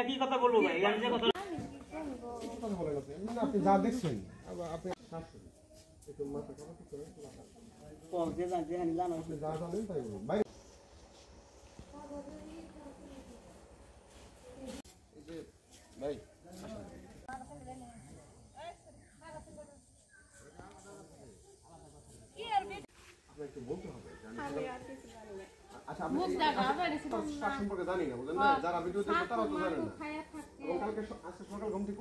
একই কথা বলবো ভাই, আমি যে কথা বলেন আপনি যা দেখছেন আপনি একটু মাথা খারাপ করে যা জানেন তাই ভাই। ভাই আপনাকে বলতে হবে আচ্ছা আমি সম্পর্কে জানি না বুঝলেন না, যারা ভিডিও দেখে তারা তো জানেন না। এবং কালকে আজকে সকাল ঘুম থেকে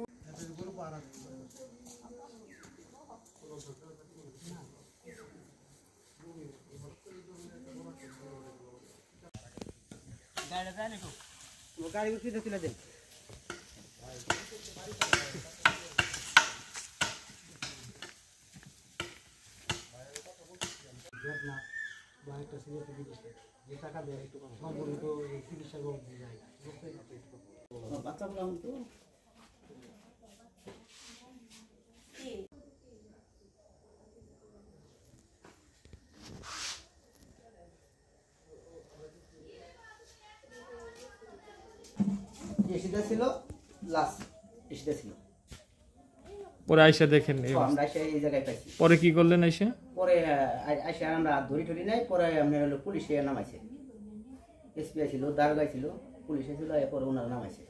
গাড়ি উঠিয়ে তুলে দেন। এসিটা ছিল লাস্ট এসিটা ছিল পরে আইসা দেখেন আমরা এই জায়গায় পাইছি। পরে কি করলেন আইসা? পরে আইসা আমরা ধরি টরি নাই, পরে আপনার হলো পুলিশে নামাইছে, এসপি ছিল, দারোগা ছিল, পুলিশে ছিল, এরপরে ওনারা নামাইছে।